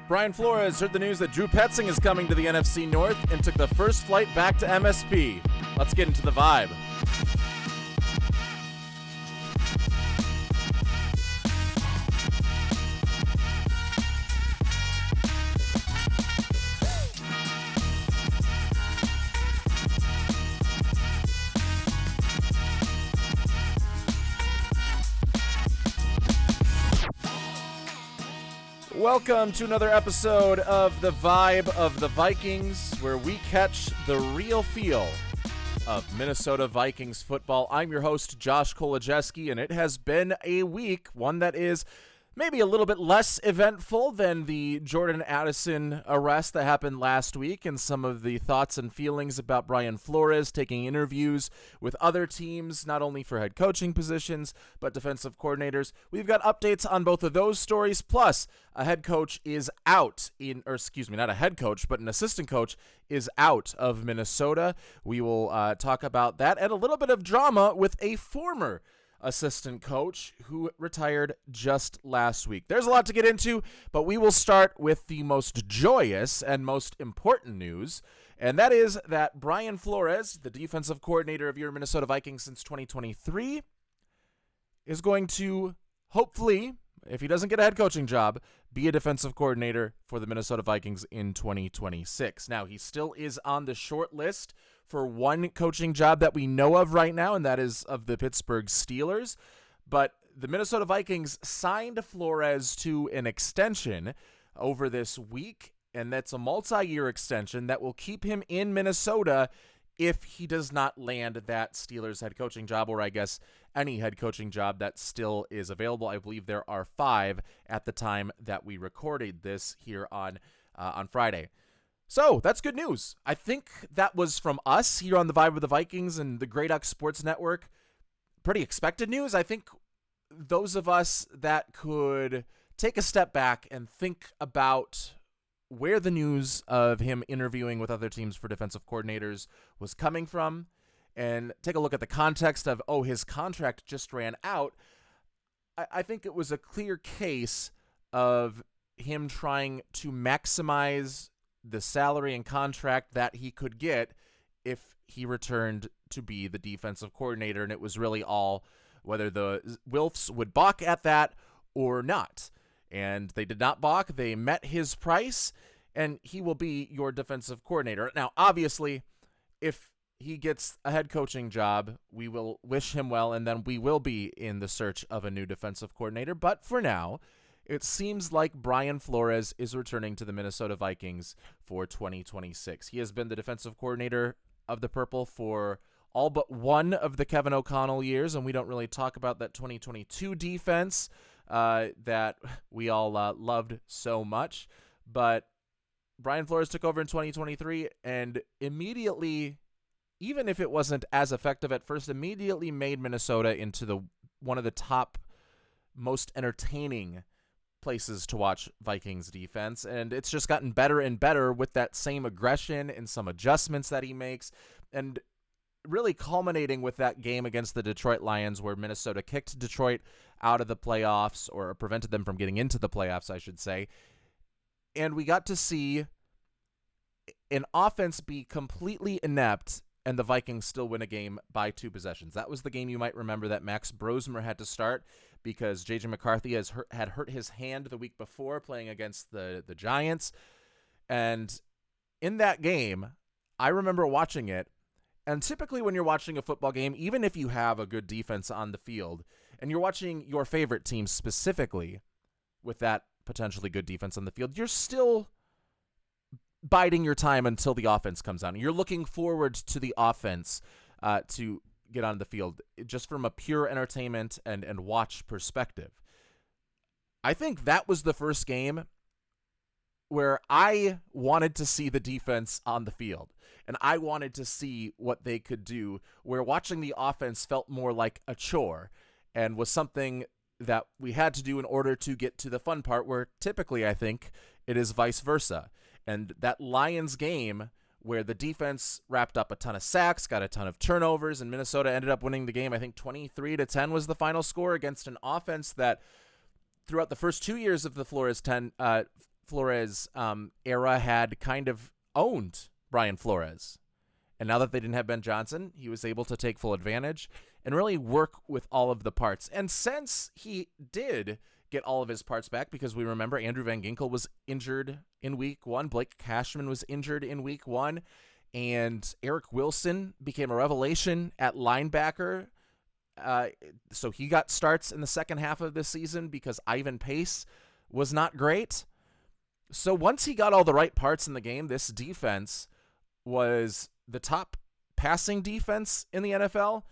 Brian Flores heard the news that Drew Petzing is coming to the NFC North and took the first flight back to MSP. Let's get into the vibe. Welcome to another episode of the Vibe of the Vikings, where we catch the real feel of Minnesota Vikings football. I'm your host, Josh Kolodziejski, and it has been a week, one that is maybe a little bit less eventful than the Jordan Addison arrest that happened last week, and some of the thoughts and feelings about Brian Flores taking interviews with other teams, not only for head coaching positions, but defensive coordinators. We've got updates on both of those stories, plus a head coach is out not a head coach, but an assistant coach is out of Minnesota. We will talk about that and a little bit of drama with a former assistant coach who retired just last week. There's a lot to get into, but we will start with the most joyous and most important news, and that is that Brian Flores, the defensive coordinator of your Minnesota Vikings since 2023, is going to hopefully, if he doesn't get a head coaching job, be a defensive coordinator for the Minnesota Vikings in 2026. Now, he still is on the short list for one coaching job that we know of right now, and that is of the Pittsburgh Steelers. But the Minnesota Vikings signed Flores to an extension over this week, and that's a multi-year extension that will keep him in Minnesota if he does not land that Steelers head coaching job, or I guess any head coaching job that still is available. I believe there are 5 at the time that we recorded this here on Friday. So that's good news. I think that was from us here on the Vibe of the Vikings and the Great Duck Sports Network. Pretty expected news. I think those of us that could take a step back and think about where the news of him interviewing with other teams for defensive coordinators was coming from, and take a look at the context of, his contract just ran out, I think it was a clear case of him trying to maximize the salary and contract that he could get if he returned to be the defensive coordinator, and it was really all whether the Wilfs would balk at that or not. And they did not balk. They met his price, and he will be your defensive coordinator. Now, obviously, if he gets a head coaching job, we will wish him well, and then we will be in the search of a new defensive coordinator. But for now, it seems like Brian Flores is returning to the Minnesota Vikings for 2026. He has been the defensive coordinator of the Purple for all but one of the Kevin O'Connell years, and we don't really talk about that 2022 defense that we all loved so much. But Brian Flores took over in 2023 and immediately, even if it wasn't as effective at first, immediately made Minnesota into one of the top most entertaining places to watch Vikings defense, and it's just gotten better and better with that same aggression and some adjustments that he makes, and really culminating with that game against the Detroit Lions where Minnesota kicked Detroit out of the playoffs, or prevented them from getting into the playoffs, I should say, and we got to see an offense be completely inept and the Vikings still win a game by 2 possessions. That was the game you might remember that Max Brosmer had to start because J.J. McCarthy had hurt his hand the week before playing against the Giants. And in that game, I remember watching it, and typically when you're watching a football game, even if you have a good defense on the field, and you're watching your favorite team specifically with that potentially good defense on the field, you're still biding your time until the offense comes on. You're looking forward to the offense to get on the field, just from a pure entertainment and watch perspective. I think that was the first game where I wanted to see the defense on the field, and I wanted to see what they could do, where watching the offense felt more like a chore and was something that we had to do in order to get to the fun part, where typically I think it is vice versa. And that Lions game where the defense wrapped up a ton of sacks, got a ton of turnovers, and Minnesota ended up winning the game. I think 23-10 was the final score against an offense that throughout the first 2 years of the Flores Flores era had kind of owned Brian Flores. And now that they didn't have Ben Johnson, he was able to take full advantage and really work with all of the parts. And since he did get all of his parts back, because we remember Andrew Van Ginkel was injured in week 1, Blake Cashman was injured in week 1, and Eric Wilson became a revelation at linebacker. So he got starts in the second half of this season because Ivan Pace was not great. So once he got all the right parts in the game, this defense was the top passing defense in the NFL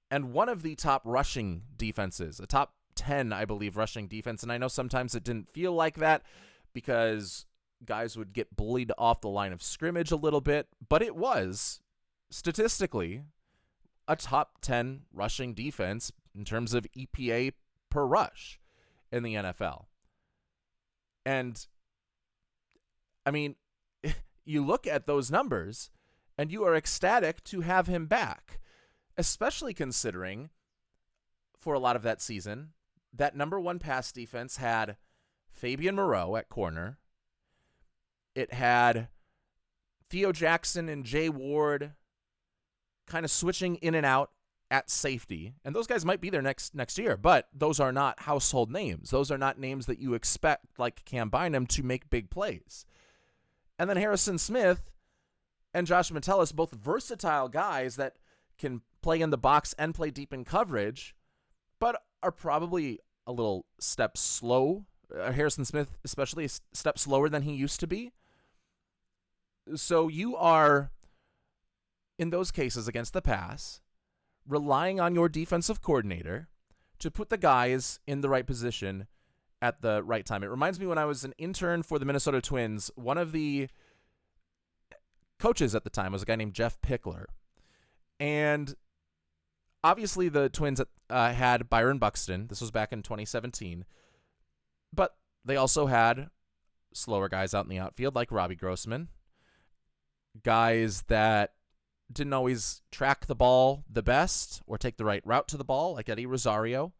and one of the top rushing defenses, a top 10, I believe, rushing defense. And I know sometimes it didn't feel like that because guys would get bullied off the line of scrimmage a little bit, but it was statistically a top 10 rushing defense in terms of EPA per rush in the NFL. And I mean, you look at those numbers and you are ecstatic to have him back, especially considering for a lot of that season, that number 1 pass defense had Fabian Moreau at corner. It had Theo Jackson and Jay Ward kind of switching in and out at safety. And those guys might be there next year, but those are not household names. Those are not names that you expect, like Cam Bynum, to make big plays. And then Harrison Smith and Josh Metellus, both versatile guys that can play in the box and play deep in coverage, but are probably a little step slow. Harrison Smith especially a step slower than he used to be. So you are, in those cases against the pass, relying on your defensive coordinator to put the guys in the right position at the right time. It reminds me when I was an intern for the Minnesota Twins, one of the coaches at the time was a guy named Jeff Pickler. And obviously the Twins had Byron Buxton. This was back in 2017. But they also had slower guys out in the outfield like Robbie Grossman, guys that didn't always track the ball the best or take the right route to the ball like Eddie Rosario.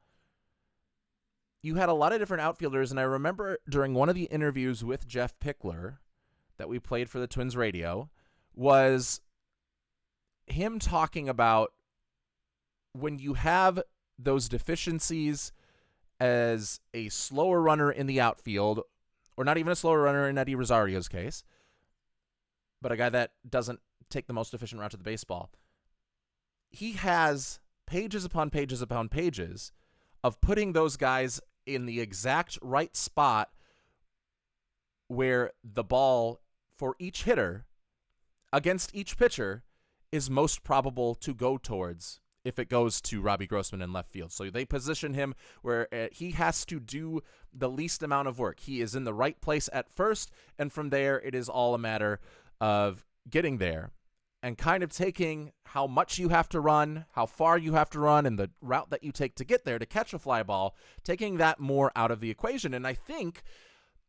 You had a lot of different outfielders, and I remember during one of the interviews with Jeff Pickler that we played for the Twins radio was him talking about when you have those deficiencies as a slower runner in the outfield, or not even a slower runner in Eddie Rosario's case, but a guy that doesn't take the most efficient route to the baseball. He has pages upon pages upon pages of putting those guys in the exact right spot where the ball for each hitter against each pitcher is most probable to go towards if it goes to Robbie Grossman in left field. So they position him where he has to do the least amount of work. He is in the right place at first, and from there it is all a matter of getting there and kind of taking how much you have to run, how far you have to run, and the route that you take to get there to catch a fly ball, taking that more out of the equation. And I think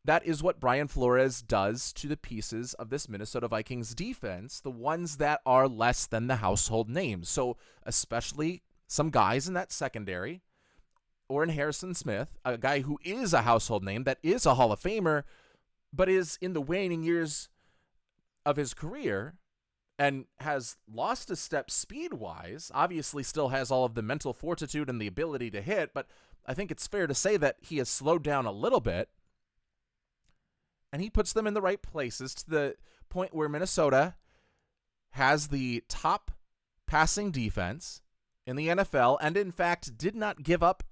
that is what Brian Flores does to the pieces of this Minnesota Vikings defense, the ones that are less than the household names. So especially some guys in that secondary, or in Harrison Smith, a guy who is a household name, that is a Hall of Famer, but is in the waning years of his career and has lost a step speed-wise. Obviously still has all of the mental fortitude and the ability to hit, but I think it's fair to say that he has slowed down a little bit. And he puts them in the right places to the point where Minnesota has the top passing defense in the NFL, and in fact did not give up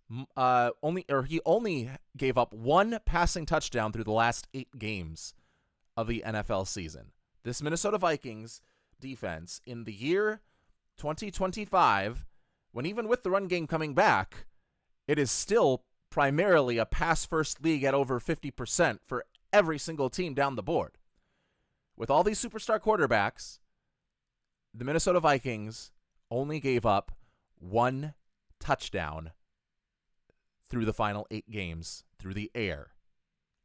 he only gave up 1 passing touchdown through the last 8 games of the NFL season. This Minnesota Vikings defense in the year 2025, when even with the run game coming back, it is still primarily a pass-first league at over 50% for every single team down the board. With all these superstar quarterbacks, the Minnesota Vikings only gave up 1 touchdown through the final 8 games through the air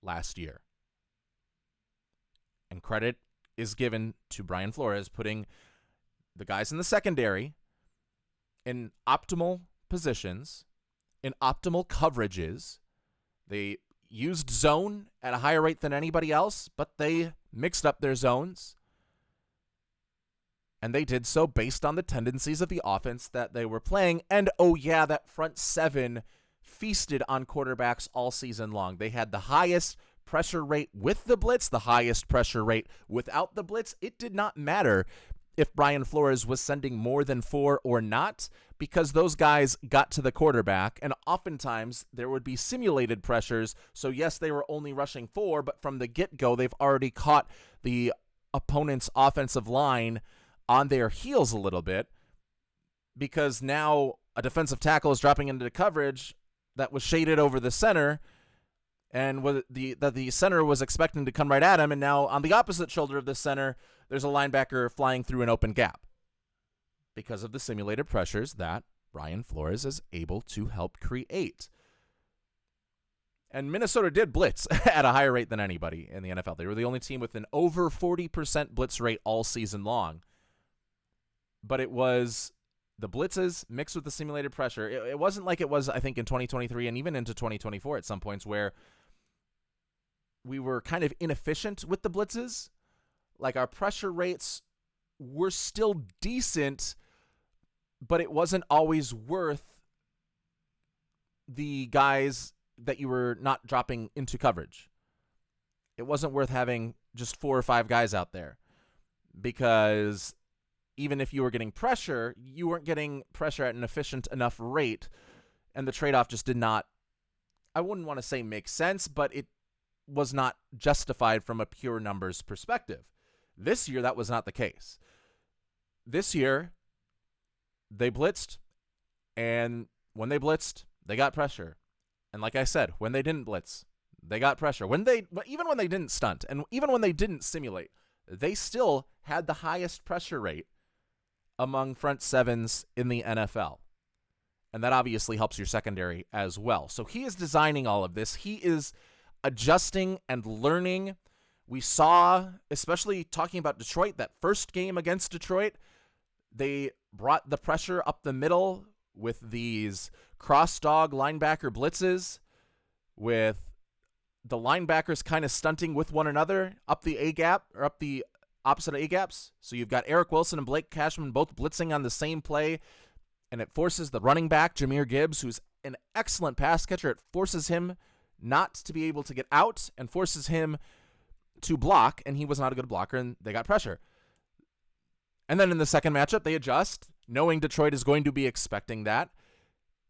last year. And credit is given to Brian Flores putting the guys in the secondary in optimal positions, in optimal coverages. used zone at a higher rate than anybody else, but they mixed up their zones. And they did so based on the tendencies of the offense that they were playing. And, oh yeah, that front seven feasted on quarterbacks all season long. They had the highest pressure rate with the blitz, the highest pressure rate without the blitz. It did not matter if Brian Flores was sending more than 4 or not, because those guys got to the quarterback, and oftentimes there would be simulated pressures. So yes, they were only rushing 4, but from the get-go, they've already caught the opponent's offensive line on their heels a little bit, because now a defensive tackle is dropping into the coverage that was shaded over the center, and the center was expecting to come right at him, and now on the opposite shoulder of the center, there's a linebacker flying through an open gap because of the simulated pressures that Brian Flores is able to help create. And Minnesota did blitz at a higher rate than anybody in the NFL. They were the only team with an over 40% blitz rate all season long. But it was the blitzes mixed with the simulated pressure. It wasn't like it was, I think, in 2023 and even into 2024 at some points where we were kind of inefficient with the blitzes. Like, our pressure rates were still decent, but it wasn't always worth the guys that you were not dropping into coverage. It wasn't worth having just 4 or 5 guys out there, because even if you were getting pressure, you weren't getting pressure at an efficient enough rate, and the trade-off just did not, I wouldn't want to say make sense, but it was not justified from a pure numbers perspective. This year, that was not the case. This year, they blitzed, and when they blitzed, they got pressure. And like I said, when they didn't blitz, they got pressure. Even when they didn't stunt, and even when they didn't simulate, they still had the highest pressure rate among front sevens in the NFL. And that obviously helps your secondary as well. So he is designing all of this. He is adjusting and learning. We saw, especially talking about Detroit, that first game against Detroit, they brought the pressure up the middle with these cross-dog linebacker blitzes, with the linebackers kind of stunting with one another up the A-gap, or up the opposite A-gaps. So you've got Eric Wilson and Blake Cashman both blitzing on the same play, and it forces the running back, Jahmyr Gibbs, who's an excellent pass catcher, it forces him not to be able to get out and forces him to block, and he was not a good blocker, and they got pressure. And then in the second matchup, they adjust, knowing Detroit is going to be expecting that,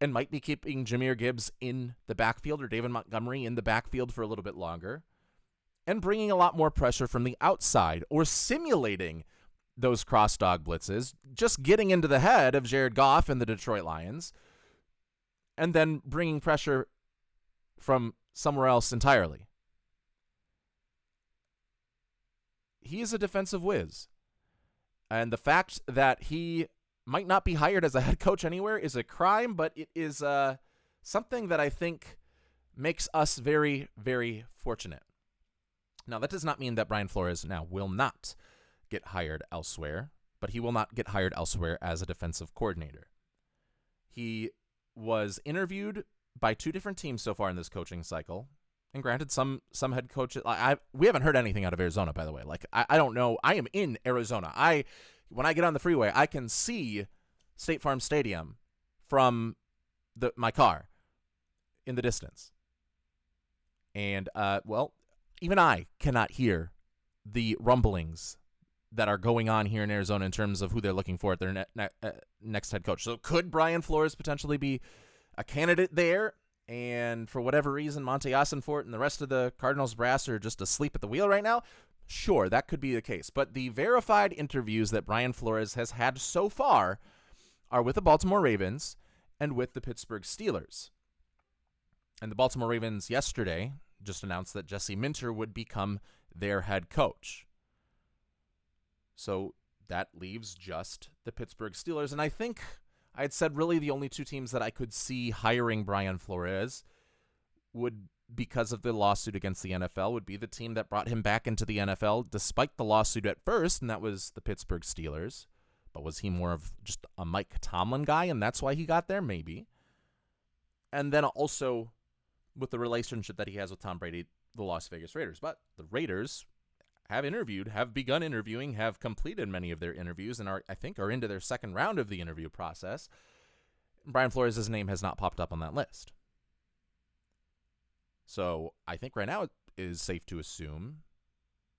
and might be keeping Jahmyr Gibbs in the backfield, or David Montgomery in the backfield for a little bit longer, and bringing a lot more pressure from the outside, or simulating those cross-dog blitzes, just getting into the head of Jared Goff and the Detroit Lions, and then bringing pressure from somewhere else entirely. He is a defensive whiz. And the fact that he might not be hired as a head coach anywhere is a crime, but it is something that I think makes us very, very fortunate. Now, that does not mean that Brian Flores now will not get hired elsewhere, but he will not get hired elsewhere as a defensive coordinator. He was interviewed by 2 different teams so far in this coaching cycle. And granted, some head coaches, we haven't heard anything out of Arizona, by the way. Like, I don't know. I am in Arizona. When I get on the freeway, I can see State Farm Stadium from my car in the distance. And, even I cannot hear the rumblings that are going on here in Arizona in terms of who they're looking for at their next head coach. So could Brian Flores potentially be a candidate there? And for whatever reason, Monte Ossenfort and the rest of the Cardinals brass are just asleep at the wheel right now? Sure, that could be the case. But the verified interviews that Brian Flores has had so far are with the Baltimore Ravens and with the Pittsburgh Steelers. And the Baltimore Ravens yesterday just announced that Jesse Minter would become their head coach. So that leaves just the Pittsburgh Steelers. And I think I had said really the only 2 teams that I could see hiring Brian Flores would, because of the lawsuit against the NFL, would be the team that brought him back into the NFL despite the lawsuit at first, and that was the Pittsburgh Steelers. But was he more of just a Mike Tomlin guy, and that's why he got there? Maybe. And then also with the relationship that he has with Tom Brady, the Las Vegas Raiders. But the Raiders have begun interviewing, have completed many of their interviews, and I think are into their second round of the interview process. Brian Flores' name has not popped up on that list. So I think right now it is safe to assume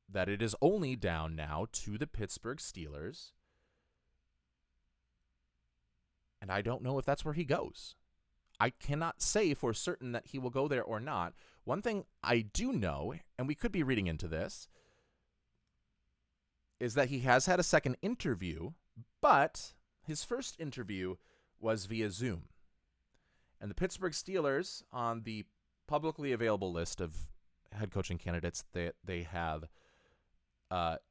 that it is only down now to the Pittsburgh Steelers. And I don't know if that's where he goes. I cannot say for certain that he will go there or not. One thing I do know, and we could be reading into this, is that he has had a second interview, but his first interview was via Zoom. And the Pittsburgh Steelers, on the publicly available list of head coaching candidates that they have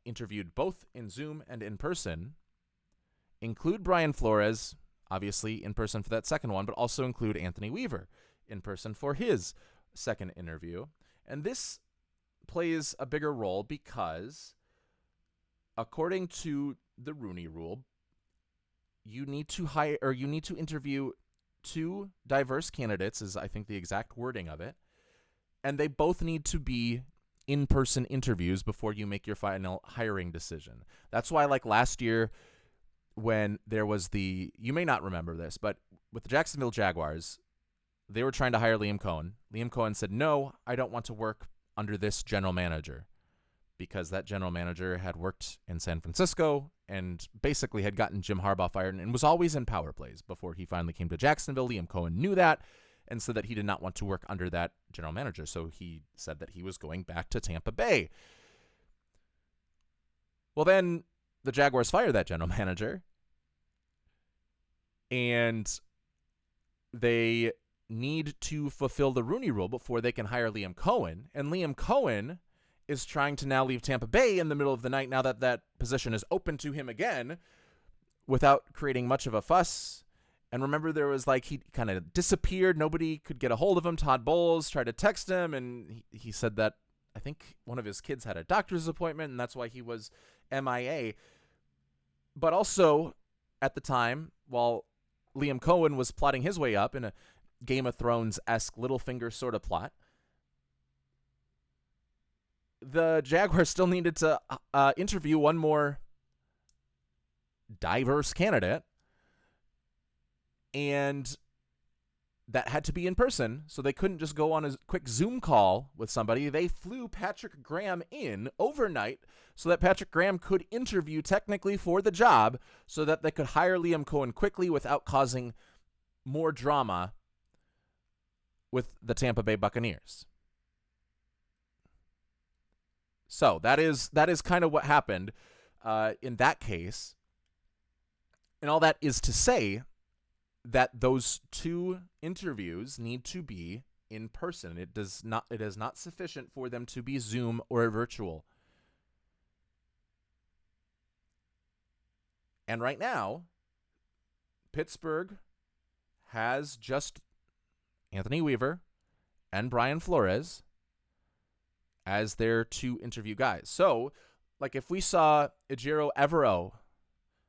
interviewed both in Zoom and in person, include Brian Flores, obviously in person for that second one, but also include Anthony Weaver in person for his second interview. And this plays a bigger role because, according to the Rooney Rule, you need to interview two diverse candidates, is I think the exact wording of it, and they both need to be in-person interviews before you make your final hiring decision. That's why, like last year, when there was you may not remember this, but with the Jacksonville Jaguars, they were trying to hire Liam Cohen. Liam Cohen said, "No, I don't want to work under this general manager," because that general manager had worked in San Francisco and basically had gotten Jim Harbaugh fired and was always in power plays before he finally came to Jacksonville. Liam Cohen knew that and said that he did not want to work under that general manager. So he said that he was going back to Tampa Bay. Well, then the Jaguars fired that general manager, and they need to fulfill the Rooney Rule before they can hire Liam Cohen. And Liam Cohen is trying to now leave Tampa Bay in the middle of the night now that that position is open to him again without creating much of a fuss. And remember, there was he kind of disappeared. Nobody could get a hold of him. Todd Bowles tried to text him, and he said that I think one of his kids had a doctor's appointment, and that's why he was MIA. But also, at the time, while Liam Cohen was plotting his way up in a Game of Thrones-esque Littlefinger sort of plot, the Jaguars still needed to interview one more diverse candidate, and that had to be in person, so they couldn't just go on a quick Zoom call with somebody. They flew Patrick Graham in overnight so that Patrick Graham could interview technically for the job so that they could hire Liam Cohen quickly without causing more drama with the Tampa Bay Buccaneers. So that is kind of what happened in that case. And all that is to say that those two interviews need to be in person. It is not sufficient for them to be Zoom or virtual. And right now, Pittsburgh has just Anthony Weaver and Brian Flores as their two interview guys. So, if we saw Ejiro Evero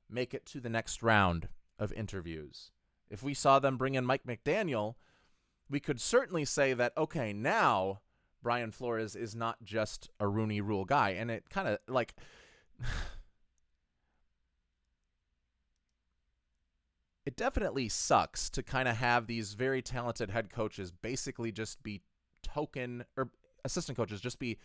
make it to the next round of interviews, if we saw them bring in Mike McDaniel, we could certainly say that, okay, now Brian Flores is not just a Rooney Rule guy. And it kind of it definitely sucks to kind of have these very talented head coaches basically just be assistant coaches just be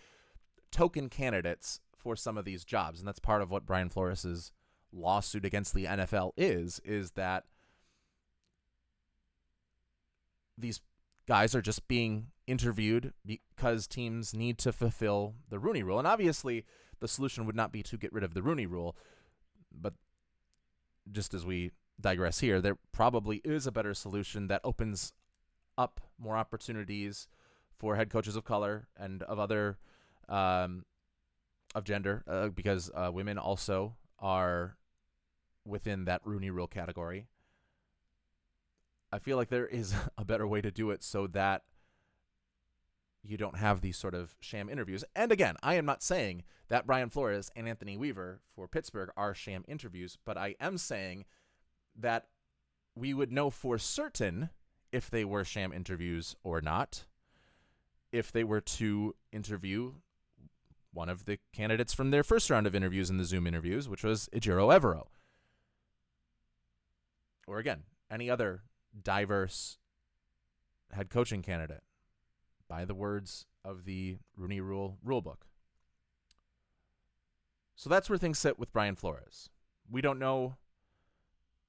token candidates for some of these jobs. And that's part of what Brian Flores' lawsuit against the NFL is that these guys are just being interviewed because teams need to fulfill the Rooney Rule. And obviously, the solution would not be to get rid of the Rooney Rule. But just as we digress here, there probably is a better solution that opens up more opportunities for head coaches of color and of other of gender, because women also are within that Rooney Rule category. I feel like there is a better way to do it so that you don't have these sort of sham interviews. And again, I am not saying that Brian Flores and Anthony Weaver for Pittsburgh are sham interviews, but I am saying that we would know for certain if they were sham interviews or not if they were to interview one of the candidates from their first round of interviews in the Zoom interviews, which was Ejiro Evero. Or again, any other diverse head coaching candidate by the words of the Rooney Rulebook. So that's where things sit with Brian Flores. We don't know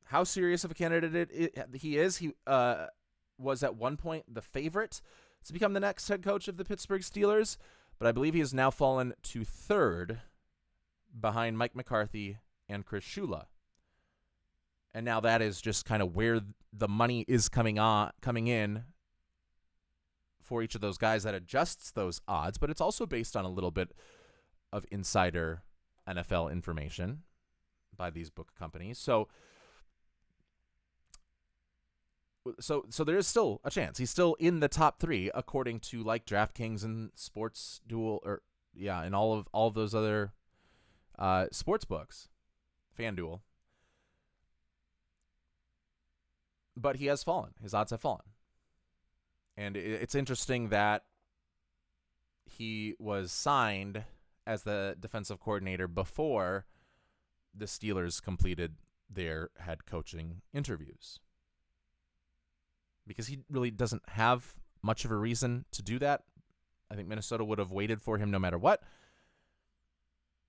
how serious of a candidate he is. He was at one point the favorite to become the next head coach of the Pittsburgh Steelers, but I believe he has now fallen to third behind Mike McCarthy and Chris Shula. And now that is just kind of where the money is coming in for each of those guys that adjusts those odds, but it's also based on a little bit of insider NFL information by these book companies. So there is still a chance. He's still in the top 3 according to like DraftKings and Sports Duel, and all of those other sports books, FanDuel. But he has fallen. His odds have fallen. And it's interesting that he was signed as the defensive coordinator before the Steelers completed their head coaching interviews. Because he really doesn't have much of a reason to do that. I think Minnesota would have waited for him no matter what.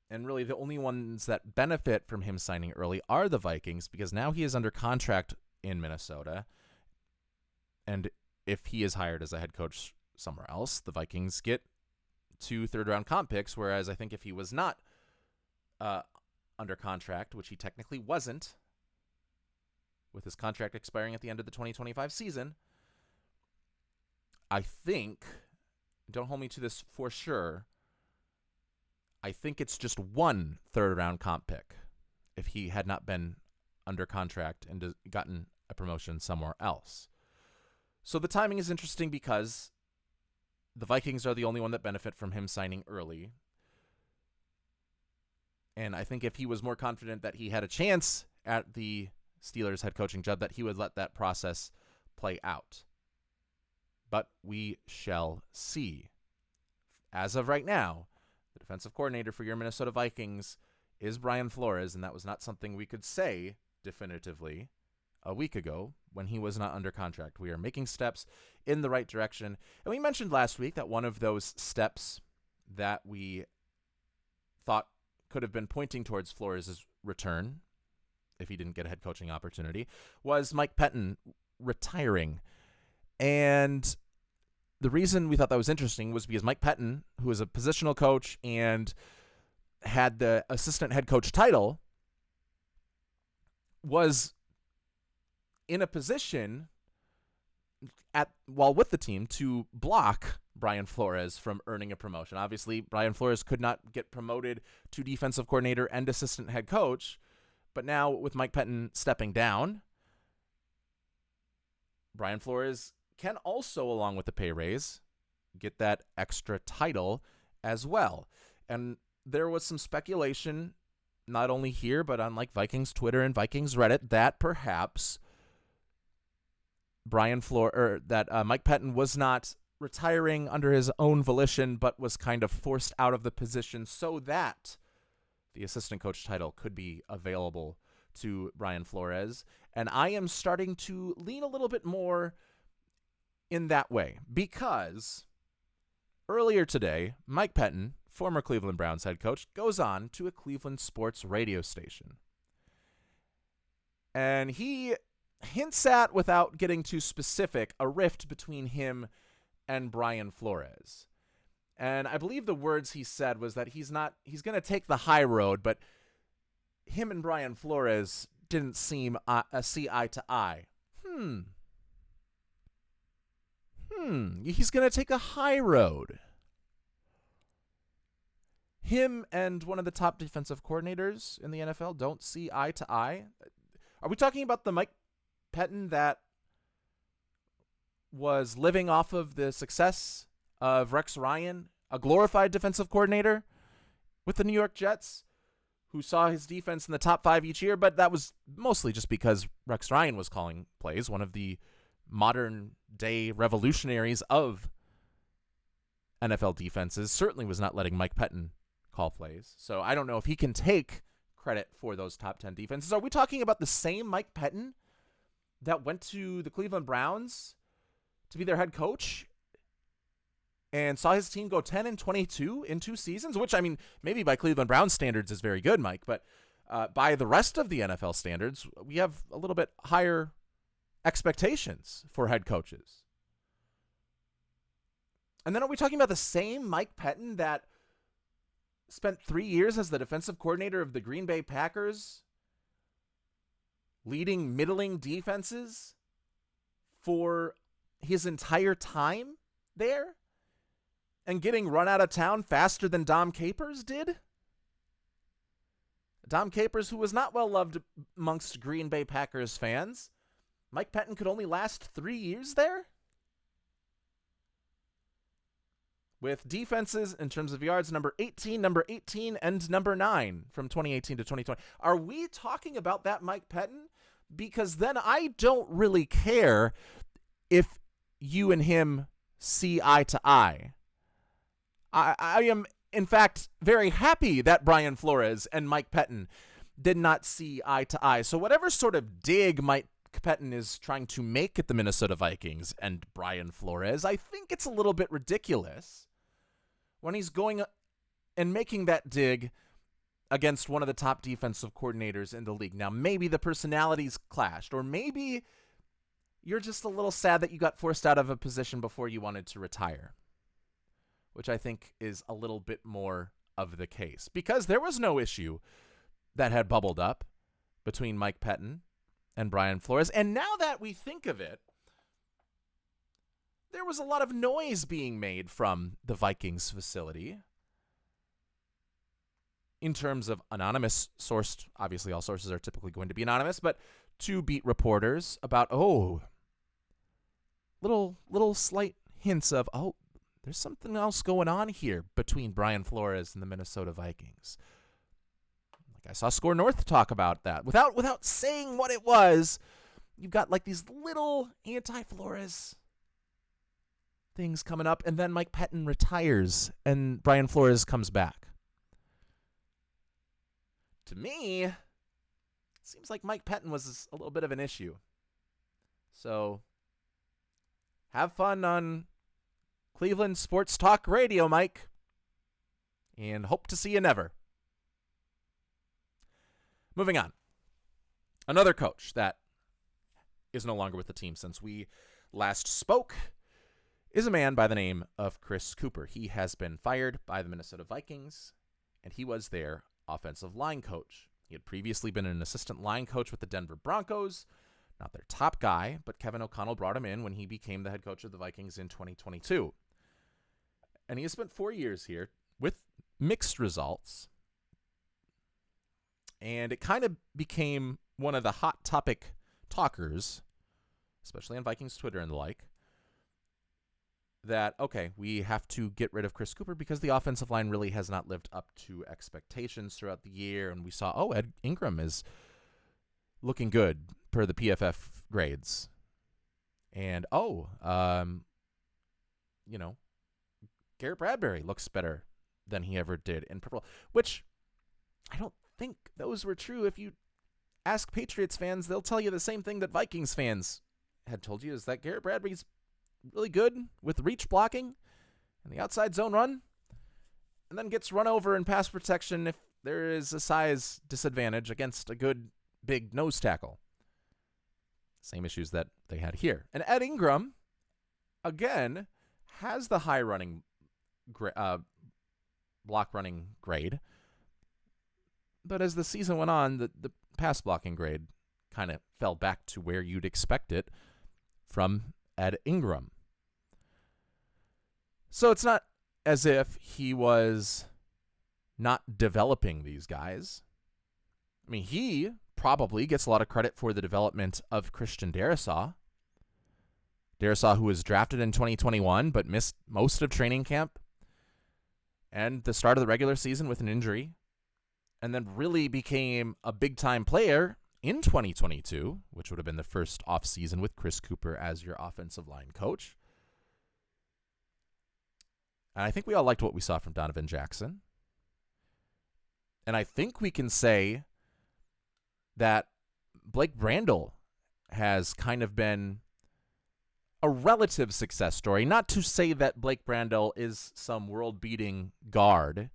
And really the only ones that benefit from him signing early are the Vikings, because now he is under contract in Minnesota. And if he is hired as a head coach somewhere else, the Vikings get 2 third-round comp picks, whereas I think if he was not under contract, which he technically wasn't, with his contract expiring at the end of the 2025 season, I think, don't hold me to this for sure, I think it's just 1 third-round comp pick if he had not been under contract and gotten a promotion somewhere else. So the timing is interesting because the Vikings are the only one that benefit from him signing early. And I think if he was more confident that he had a chance at the Steelers head coaching job, that he would let that process play out. But we shall see. As of right now, the defensive coordinator for your Minnesota Vikings is Brian Flores, and that was not something we could say definitively a week ago when he was not under contract. We are making steps in the right direction. And we mentioned last week that one of those steps that we thought could have been pointing towards Flores' return, if he didn't get a head coaching opportunity, was Mike Pettine retiring. And the reason we thought that was interesting was because Mike Pettine, who is a positional coach and had the assistant head coach title, was in a position while with the team to block Brian Flores from earning a promotion. Obviously, Brian Flores could not get promoted to defensive coordinator and assistant head coach, but now with Mike Pettine stepping down, Brian Flores can also, along with the pay raise, get that extra title as well. And there was some speculation, not only here, but on like Vikings Twitter and Vikings Reddit, that perhaps Mike Pettine was not retiring under his own volition, but was kind of forced out of the position so that the assistant coach title could be available to Brian Flores. And I am starting to lean a little bit more in that way, because earlier today, Mike Pettine, former Cleveland Browns head coach, goes on to a Cleveland sports radio station. And he hints at, without getting too specific, a rift between him and Brian Flores. And I believe the words he said was that he's going to take the high road, but him and Brian Flores didn't seem see eye to eye. He's going to take a high road. Him and one of the top defensive coordinators in the NFL don't see eye to eye. Are we talking about the Mike Pettine that was living off of the success of Rex Ryan, a glorified defensive coordinator with the New York Jets, who saw his defense in the top 5 each year, but that was mostly just because Rex Ryan was calling plays, one of the modern day revolutionaries of NFL defenses, certainly was not letting Mike Pettine call plays. So I don't know if he can take credit for those top 10 defenses. Are we talking about the same Mike Pettine that went to the Cleveland Browns to be their head coach and saw his team go 10-22 in 2 seasons, which, I mean, maybe by Cleveland Browns standards is very good, Mike, but by the rest of the NFL standards, we have a little bit higher expectations for head coaches. And then are we talking about the same Mike Pettine that spent 3 years as the defensive coordinator of the Green Bay Packers, leading middling defenses for his entire time there, and getting run out of town faster than Dom Capers did? Dom Capers, who was not well loved amongst Green Bay Packers fans. Mike Pettine could only last 3 years there? With defenses in terms of yards, number 18, and number 9 from 2018 to 2020. Are we talking about that Mike Pettine? Because then I don't really care if you and him see eye to eye. I am, in fact, very happy that Brian Flores and Mike Pettine did not see eye to eye. So whatever sort of dig Mike Pettine is trying to make at the Minnesota Vikings and Brian Flores, I think it's a little bit ridiculous when he's going and making that dig against one of the top defensive coordinators in the league. Now, maybe the personalities clashed, or maybe you're just a little sad that you got forced out of a position before you wanted to retire, which I think is a little bit more of the case, because there was no issue that had bubbled up between Mike Pettine and Brian Flores. And now that we think of it, there was a lot of noise being made from the Vikings facility in terms of anonymous sourced, obviously all sources are typically going to be anonymous, but 2 beat reporters about, little slight hints of, there's something else going on here between Brian Flores and the Minnesota Vikings. Like I saw Score North talk about that. Without saying what it was, you've got like these little anti-Flores things coming up, and then Mike Pettine retires and Brian Flores comes back. To me, it seems like Mike Pettine was a little bit of an issue. So have fun on Cleveland Sports Talk Radio, Mike, and hope to see you never. Moving on. Another coach that is no longer with the team since we last spoke is a man by the name of Chris Cooper. He has been fired by the Minnesota Vikings, and he was their offensive line coach. He had previously been an assistant line coach with the Denver Broncos, not their top guy, but Kevin O'Connell brought him in when he became the head coach of the Vikings in 2022. And he has spent 4 years here with mixed results. And it kind of became one of the hot topic talkers, especially on Vikings Twitter and the like, that, okay, we have to get rid of Chris Cooper because the offensive line really has not lived up to expectations throughout the year. And we saw, Ed Ingram is looking good per the PFF grades. And, Garrett Bradbury looks better than he ever did in purple, which I don't think those were true. If you ask Patriots fans, they'll tell you the same thing that Vikings fans had told you, is that Garrett Bradbury's really good with reach blocking and the outside zone run, and then gets run over in pass protection if there is a size disadvantage against a good big nose tackle. Same issues that they had here. And Ed Ingram, again, has the high running block running grade, but as the season went on, the pass blocking grade kind of fell back to where you'd expect it from Ed Ingram. So it's not as if he was not developing these guys. I mean, he probably gets a lot of credit for the development of Christian Darrisaw. Darrisaw, who was drafted in 2021 but missed most of training camp and the start of the regular season with an injury, and then really became a big-time player in 2022, which would have been the first offseason with Chris Cooper as your offensive line coach. And I think we all liked what we saw from Donovan Jackson. And I think we can say that Blake Brandel has kind of been a relative success story. Not to say that Blake Brandel is some world-beating guard,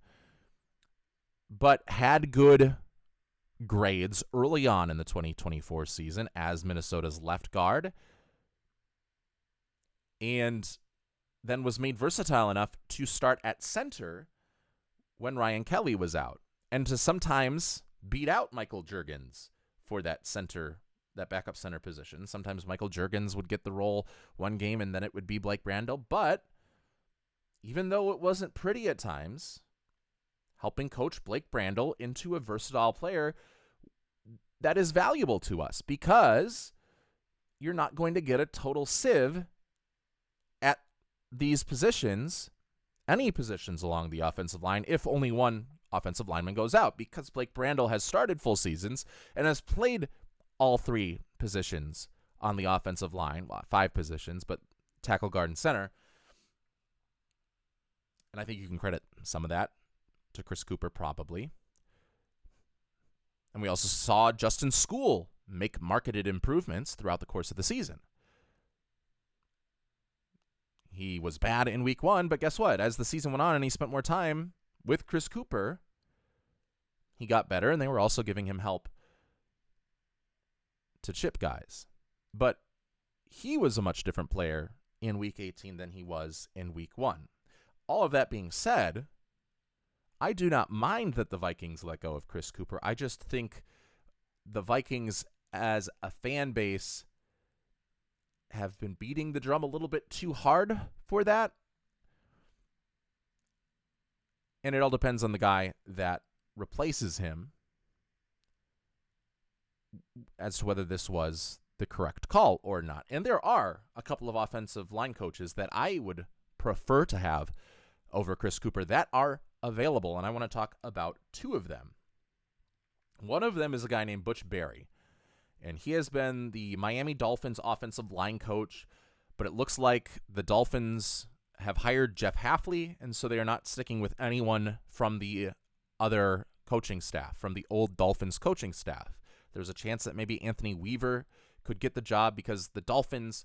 but had good grades early on in the 2024 season as Minnesota's left guard, and then was made versatile enough to start at center when Ryan Kelly was out, and to sometimes beat out Michael Juergens for that backup center position. Sometimes Michael Juergens would get the role one game, and then it would be Blake Brandel. But even though it wasn't pretty at times, helping coach Blake Brandel into a versatile player that is valuable to us, because you're not going to get a total sieve at these positions, any positions along the offensive line, if only one offensive lineman goes out, because Blake Brandel has started full seasons and has played all three positions on the offensive line. Well, 5 positions, but tackle, guard, and center. And I think you can credit some of that to Chris Cooper, probably. And we also saw Justin Skol make marketed improvements throughout the course of the season. He was bad in week 1, but guess what? As the season went on and he spent more time with Chris Cooper, he got better, and they were also giving him help to chip guys. But he was a much different player in week 18 than he was in week 1. All of that being said, I do not mind that the Vikings let go of Chris Cooper. I just think the Vikings as a fan base have been beating the drum a little bit too hard for that. And it all depends on the guy that replaces him as to whether this was the correct call or not. And there are a couple of offensive line coaches that I would prefer to have over Chris Cooper that are available, and I want to talk about 2 of them. One of them is a guy named Butch Barry, and he has been the Miami Dolphins offensive line coach, but it looks like the Dolphins have hired Jeff Hafley, and so they are not sticking with anyone from the other coaching staff, from the old Dolphins coaching staff. There's a chance that maybe Anthony Weaver could get the job, because the Dolphins,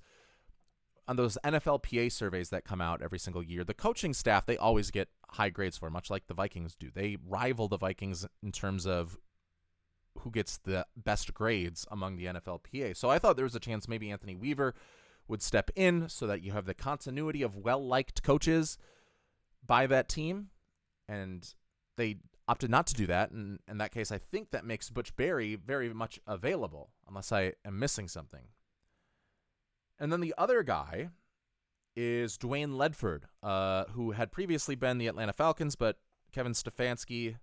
on those NFLPA surveys that come out every single year, the coaching staff, they always get high grades for, much like the Vikings do. They rival the Vikings in terms of who gets the best grades among the NFLPA. So I thought there was a chance maybe Anthony Weaver would step in so that you have the continuity of well-liked coaches by that team, and they opted not to do that. And in that case, I think that makes Butch Barry very much available, unless I am missing something. And then the other guy is Dwayne Ledford, who had previously been the Atlanta Falcons, but Kevin Stefanski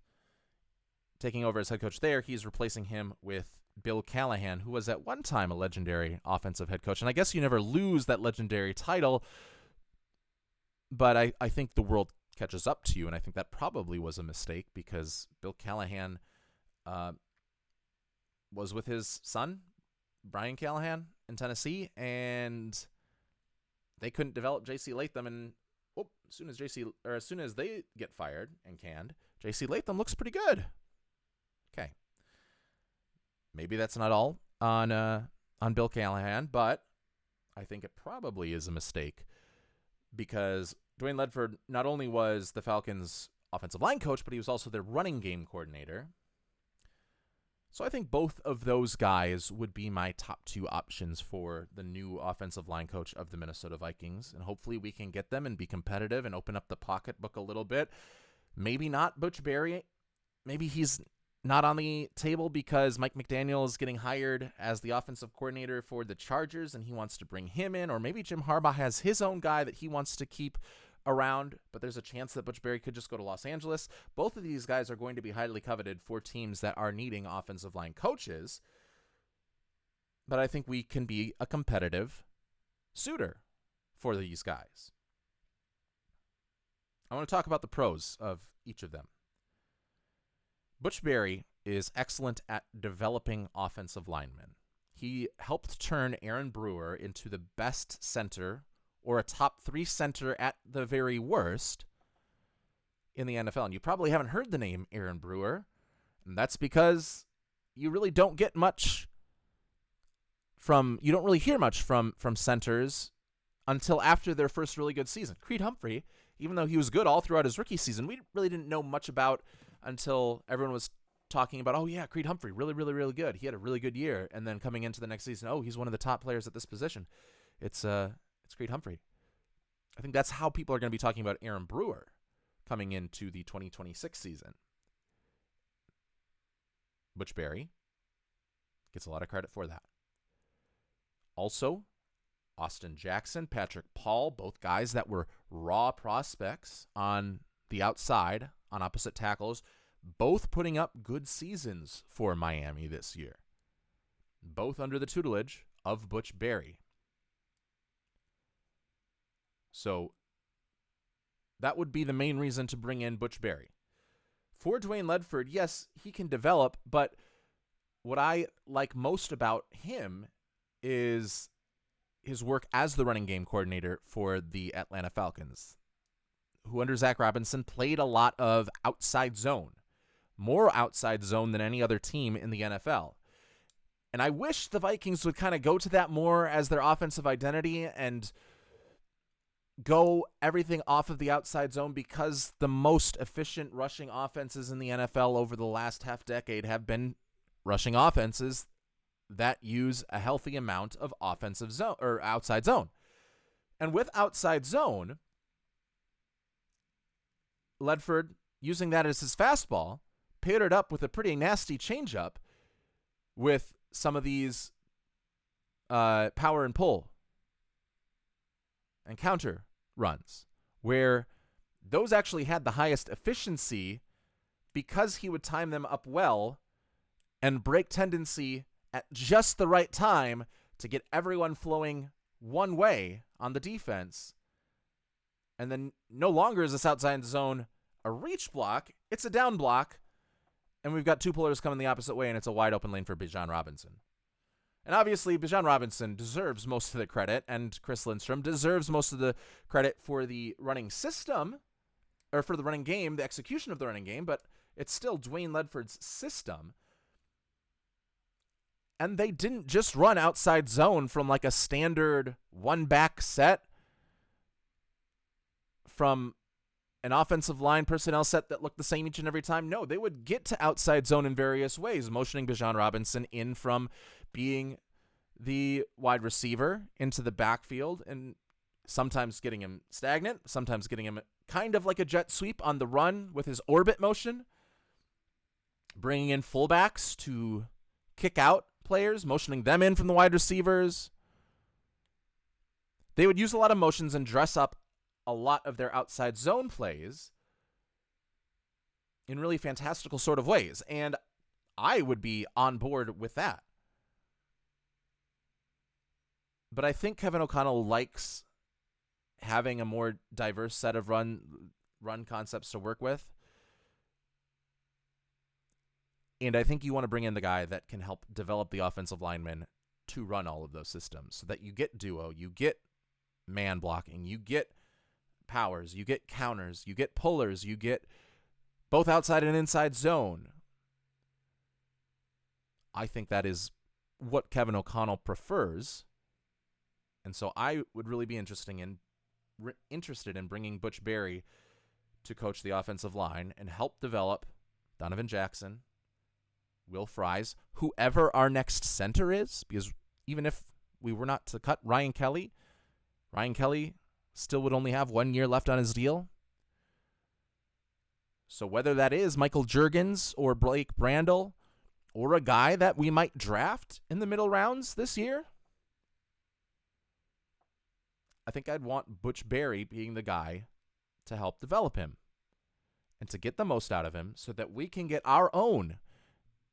taking over as head coach there, he's replacing him with Bill Callahan, who was at one time a legendary offensive head coach. And I guess you never lose that legendary title, but I think the world catches up to you, and I think that probably was a mistake, because Bill Callahan was with his son, Brian Callahan, in Tennessee, and they couldn't develop J.C. Latham, and as soon as they get fired and canned, J.C. Latham looks pretty good. Okay, maybe that's not all on Bill Callahan, but I think it probably is a mistake, because Dwayne Ledford not only was the Falcons' offensive line coach, but he was also their running game coordinator. So I think both of those guys would be my top 2 options for the new offensive line coach of the Minnesota Vikings, and hopefully we can get them and be competitive and open up the pocketbook a little bit. Maybe not Butch Barry. Maybe he's not on the table because Mike McDaniel is getting hired as the offensive coordinator for the Chargers, and he wants to bring him in. Or maybe Jim Harbaugh has his own guy that he wants to keep around, but there's a chance that Butch Barry could just go to Los Angeles. Both of these guys are going to be highly coveted for teams that are needing offensive line coaches, but I think we can be a competitive suitor for these guys. I want to talk about the pros of each of them. Butch Barry is excellent at developing offensive linemen. He helped turn Aaron Brewer into the best center, or a top 3 center at the very worst, in the NFL. And you probably haven't heard the name Aaron Brewer. And that's because you really don't get much you don't really hear much from centers until after their first really good season. Creed Humphrey, even though he was good all throughout his rookie season, we really didn't know much about until everyone was talking about, oh yeah, Creed Humphrey, really, really, really good. He had a really good year. And then coming into the next season, oh, he's one of the top players at this position. It's Creed Humphrey. I think that's how people are going to be talking about Aaron Brewer coming into the 2026 season. Butch Barry gets a lot of credit for that. Also, Austin Jackson, Patrick Paul, both guys that were raw prospects on the outside, on opposite tackles, both putting up good seasons for Miami this year. Both under the tutelage of Butch Barry. So that would be the main reason to bring in Butch Barry. For Dwayne Ledford, yes, he can develop, but what I like most about him is his work as the running game coordinator for the Atlanta Falcons, who under Zach Robinson played a lot of outside zone, more outside zone than any other team in the NFL. And I wish the Vikings would kind of go to that more as their offensive identity and go everything off of the outside zone, because the most efficient rushing offenses in the NFL over the last half decade have been rushing offenses that use a healthy amount of offensive zone or outside zone. And with outside zone, Ledford, using that as his fastball, paired it up with a pretty nasty changeup with some of these power and pull and counter runs, where those actually had the highest efficiency because he would time them up well and break tendency at just the right time to get everyone flowing one way on the defense. And then no longer is this outside zone a reach block, it's a down block, and we've got two pullers coming the opposite way, and it's a wide open lane for Bijan Robinson. And obviously, Bijan Robinson deserves most of the credit, and Chris Lindstrom deserves most of the credit for the running system, or for the running game, the execution of the running game, but it's still Dwayne Ledford's system. And they didn't just run outside zone from like a standard one-back set from an offensive line personnel set that looked the same each and every time. No, they would get to outside zone in various ways, motioning Bijan Robinson in from being the wide receiver into the backfield, and sometimes getting him stagnant, sometimes getting him kind of like a jet sweep on the run with his orbit motion, bringing in fullbacks to kick out players, motioning them in from the wide receivers. They would use a lot of motions and dress up a lot of their outside zone plays in really fantastical sort of ways, and I would be on board with that. But I think Kevin O'Connell likes having a more diverse set of run concepts to work with. And I think you want to bring in the guy that can help develop the offensive linemen to run all of those systems so that you get duo, you get man blocking, you get powers, you get counters, you get pullers, you get both outside and inside zone. I think that is what Kevin O'Connell prefers. And so I would really be interested in bringing Butch Barry to coach the offensive line and help develop Donovan Jackson, Will Fries, whoever our next center is, because even if we were not to cut Ryan Kelly still would only have 1 year left on his deal. So whether that is Michael Juergens or Blake Brandel or a guy that we might draft in the middle rounds this year, I think I'd want Butch Barry being the guy to help develop him and to get the most out of him so that we can get our own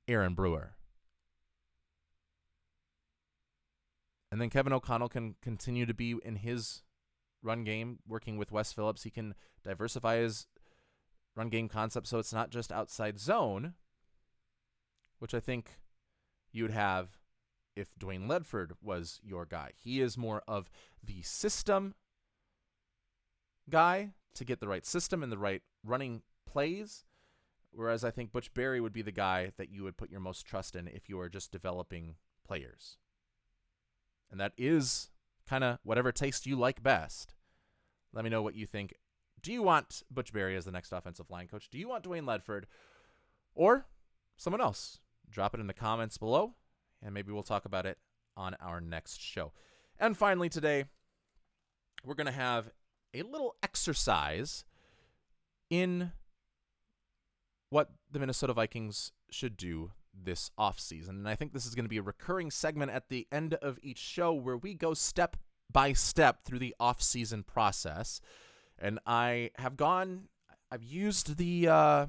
Aaron Brewer. And then Kevin O'Connell can continue to be in his run game, working with Wes Phillips. He can diversify his run game concept so it's not just outside zone, which I think you would have if Dwayne Ledford was your guy. He is more of the system guy to get the right system and the right running plays, whereas I think Butch Berry would be the guy that you would put your most trust in if you are just developing players. And that is kind of whatever taste you like best. Let me know what you think. Do you want Butch Berry as the next offensive line coach? Do you want Dwayne Ledford or someone else? Drop it in the comments below, and maybe we'll talk about it on our next show. And finally today, we're going to have a little exercise in what the Minnesota Vikings should do this offseason. And I think this is going to be a recurring segment at the end of each show where we go step by step through the offseason process. And I've used the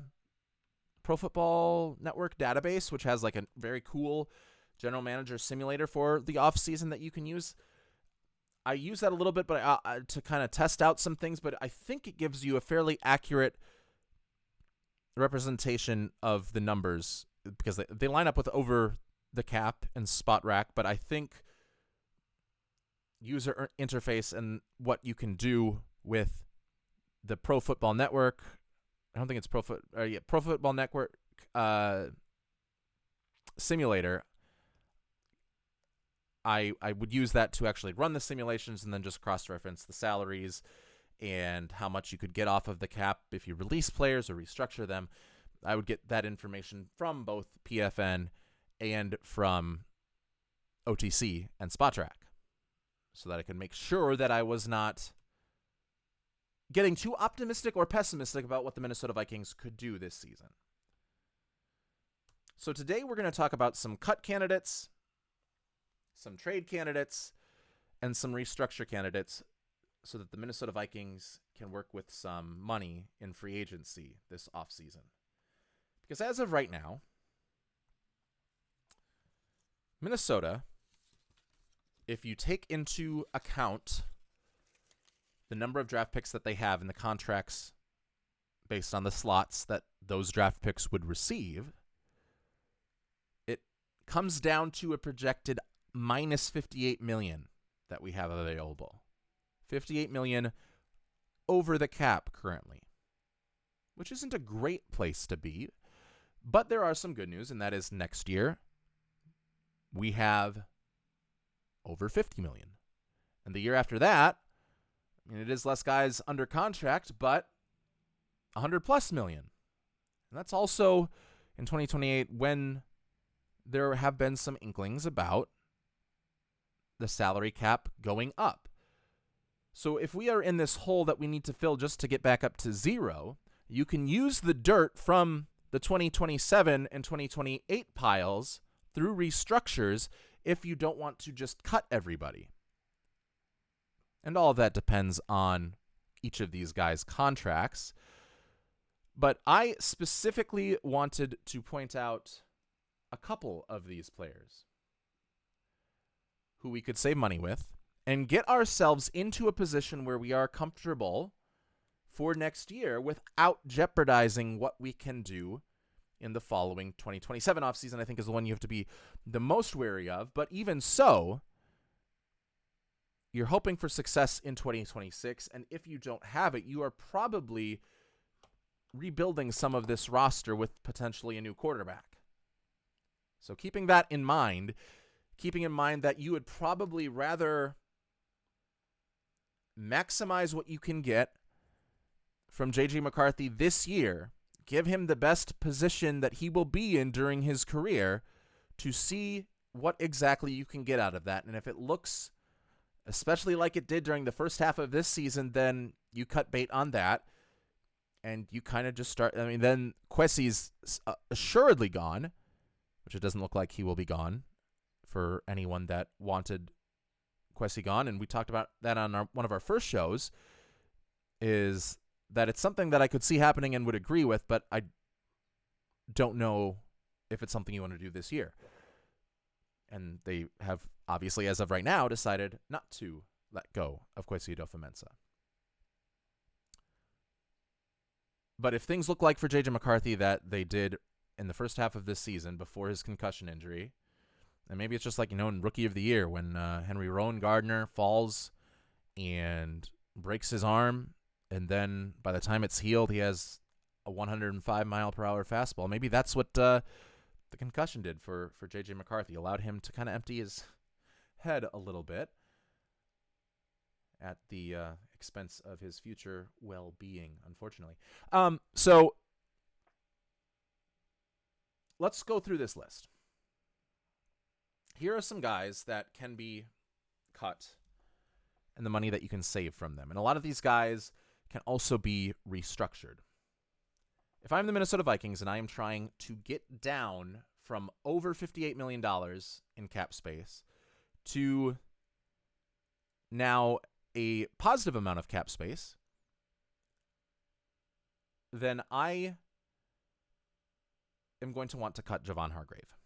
Pro Football Network database, which has like a very cool general manager simulator for the offseason that you can use. I use that a little bit, but to kind of test out some things, but I think it gives you a fairly accurate representation of the numbers because they line up with over the cap and spot rack, but I think user interface and what you can do with the Pro Football Network. I don't think it's Pro Football Network simulator. I would use that to actually run the simulations and then just cross-reference the salaries and how much you could get off of the cap if you release players or restructure them. I would get that information from both PFN and from OTC and SpotTrack so that I could make sure that I was not getting too optimistic or pessimistic about what the Minnesota Vikings could do this season. So today we're going to talk about some cut candidates, some trade candidates, and some restructure candidates so that the Minnesota Vikings can work with some money in free agency this offseason. Because as of right now, Minnesota, if you take into account the number of draft picks that they have and the contracts based on the slots that those draft picks would receive, it comes down to a projected minus $58 million that we have available. $58 million over the cap currently, which isn't a great place to be. But there are some good news, and that is next year we have over $50 million. And the year after that, it is less guys under contract, but $100+ million. And that's also in 2028 when there have been some inklings about the salary cap going up. So if we are in this hole that we need to fill just to get back up to zero, you can use the dirt from the 2027 and 2028 piles through restructures if you don't want to just cut everybody. And all of that depends on each of these guys' contracts. But I specifically wanted to point out a couple of these players who we could save money with and get ourselves into a position where we are comfortable for next year without jeopardizing what we can do in the following 2027 offseason. I think is the one you have to be the most wary of. But even so, you're hoping for success in 2026, and if you don't have it, you are probably rebuilding some of this roster with potentially a new quarterback. So keeping that in mind, keeping in mind that you would probably rather maximize what you can get from J.J. McCarthy this year, give him the best position that he will be in during his career to see what exactly you can get out of that. And if it looks especially like it did during the first half of this season, then you cut bait on that, and you kind of just start. Then Kwesi's assuredly gone, which it doesn't look like he will be gone for anyone that wanted Kwesi gone, and we talked about that on one of our first shows, is that it's something that I could see happening and would agree with, but I don't know if it's something you want to do this year. And they have, obviously, as of right now, decided not to let go of Kwesi Adofo-Mensah. But if things look like for J.J. McCarthy that they did in the first half of this season before his concussion injury, and maybe it's just like, in Rookie of the Year when Henry Rowan Gardner falls and breaks his arm, and then by the time it's healed, he has a 105-mile-per-hour fastball. Maybe that's what the concussion did for J.J. McCarthy. Allowed him to kind of empty his head a little bit at the expense of his future well-being, unfortunately. So let's go through this list. Here are some guys that can be cut and the money that you can save from them. And a lot of these guys can also be restructured. If I'm the Minnesota Vikings and I am trying to get down from over $58 million in cap space to now a positive amount of cap space, then I am going to want to cut Javon Hargrave.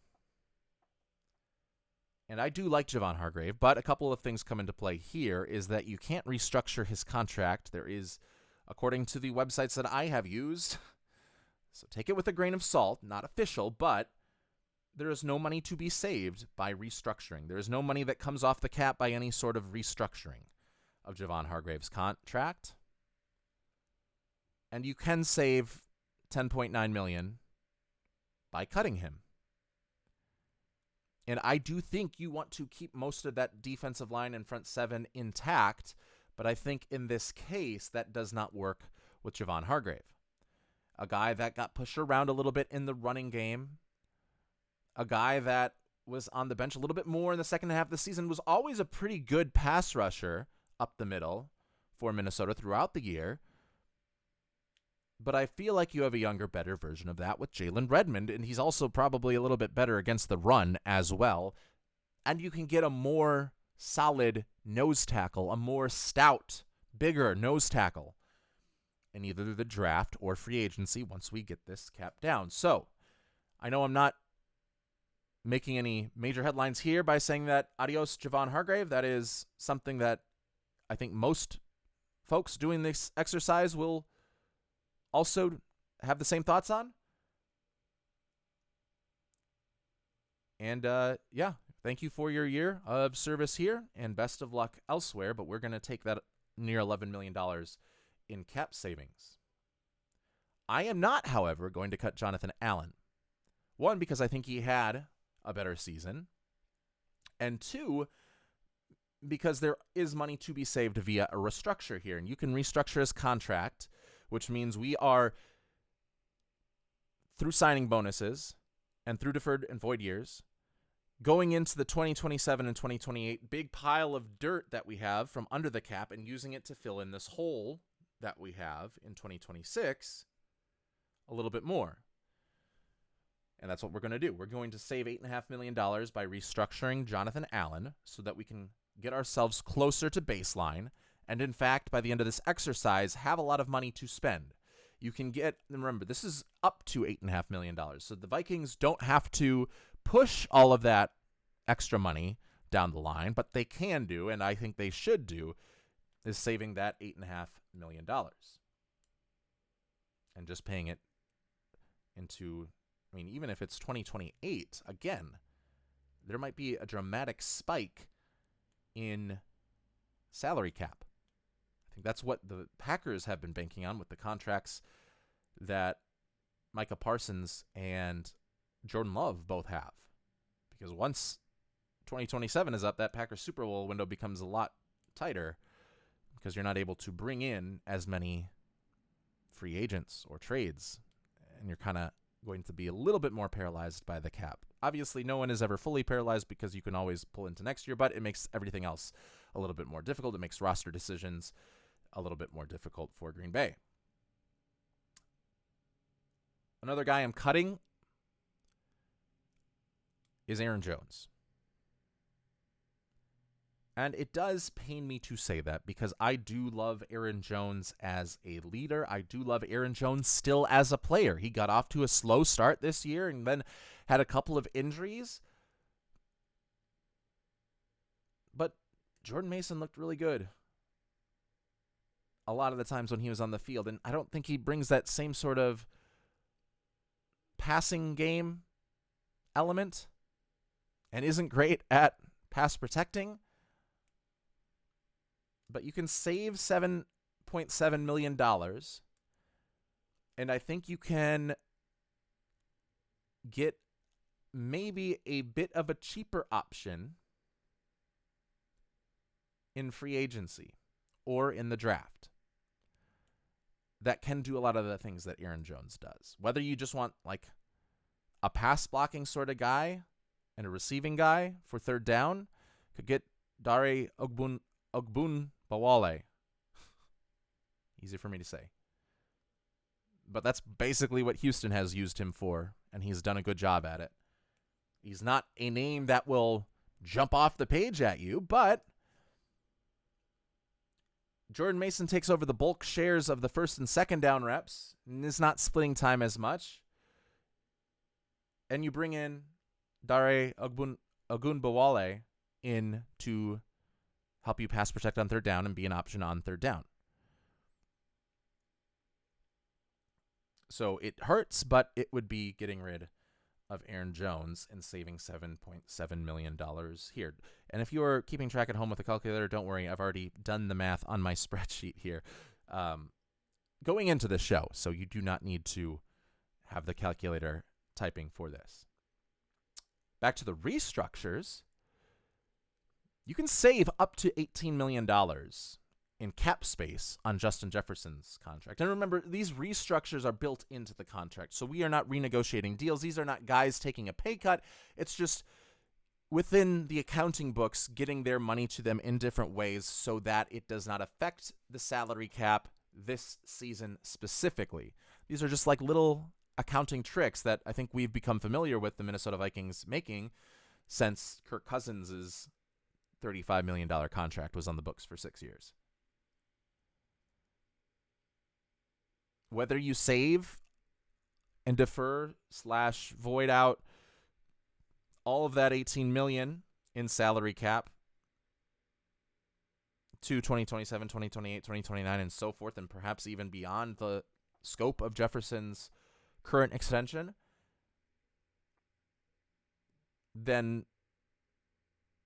And I do like Javon Hargrave, but a couple of things come into play here is that you can't restructure his contract. There is, according to the websites that I have used, so take it with a grain of salt, not official, but there is no money to be saved by restructuring. There is no money that comes off the cap by any sort of restructuring of Javon Hargrave's contract. And you can save $10.9 million by cutting him. And I do think you want to keep most of that defensive line and front seven intact, but I think in this case that does not work with Javon Hargrave. A guy that got pushed around a little bit in the running game, a guy that was on the bench a little bit more in the second half of the season, was always a pretty good pass rusher up the middle for Minnesota throughout the year. But I feel like you have a younger, better version of that with Jalen Redmond, and he's also probably a little bit better against the run as well. And you can get a more solid nose tackle, a more stout, bigger nose tackle in either the draft or free agency once we get this cap down. So I know I'm not making any major headlines here by saying that adios Javon Hargrave. That is something that I think most folks doing this exercise will also have the same thoughts on. And thank you for your year of service here and best of luck elsewhere, but we're going to take that near $11 million in cap savings. I am not, however, going to cut Jonathan Allen. One, because I think he had a better season. And two, because there is money to be saved via a restructure here. And you can restructure his contract, which means we are, through signing bonuses and through deferred and void years, going into the 2027 and 2028 big pile of dirt that we have from under the cap and using it to fill in this hole that we have in 2026 a little bit more. And that's what we're going to do. We're going to save $8.5 million by restructuring Jonathan Allen so that we can get ourselves closer to baseline. And in fact, by the end of this exercise, have a lot of money to spend. You can get, and remember, this is up to $8.5 million. So the Vikings don't have to push all of that extra money down the line, but they can do, and I think they should do, is saving that $8.5 million. And just paying it into, I mean, even if it's 2028, again, there might be a dramatic spike in salary cap. I think that's what the Packers have been banking on with the contracts that Micah Parsons and Jordan Love both have. Because once 2027 is up, that Packers Super Bowl window becomes a lot tighter because you're not able to bring in as many free agents or trades, and you're kind of going to be a little bit more paralyzed by the cap. Obviously, no one is ever fully paralyzed because you can always pull into next year, but it makes everything else a little bit more difficult. It makes roster decisions a little bit more difficult for Green Bay. Another guy I'm cutting is Aaron Jones. And it does pain me to say that because I do love Aaron Jones as a leader. I do love Aaron Jones still as a player. He got off to a slow start this year and then had a couple of injuries. But Jordan Mason looked really good a lot of the times when he was on the field. And I don't think he brings that same sort of passing game element and isn't great at pass protecting. But you can save $7.7 million And I think you can get maybe a bit of a cheaper option in free agency or in the draft that can do a lot of the things that Aaron Jones does. Whether you just want like a pass blocking sort of guy and a receiving guy for third down, could get Dare Ogunbowale. Easy for me to say. But that's basically what Houston has used him for, and he's done a good job at it. He's not a name that will jump off the page at you, but Jordan Mason takes over the bulk shares of the first and second down reps and is not splitting time as much. And you bring in Dare Ogunbowale in to help you pass protect on third down and be an option on third down. So it hurts, but it would be getting rid of Aaron Jones and saving $7.7 million here. And if you're keeping track at home with a calculator, don't worry. I've already done the math on my spreadsheet here going into the show, so you do not need to have the calculator typing for this. Back to the restructures. You can save up to $18 million in cap space on Justin Jefferson's contract. And remember, these restructures are built into the contract, so we are not renegotiating deals. These are not guys taking a pay cut. It's just within the accounting books getting their money to them in different ways so that it does not affect the salary cap this season specifically. These are just like little accounting tricks that I think we've become familiar with the Minnesota Vikings making since Kirk Cousins' $35 million contract was on the books for 6 years. Whether you save and defer / void out all of that $18 million in salary cap to 2027, 2028, 2029, and so forth, and perhaps even beyond the scope of Jefferson's current extension, then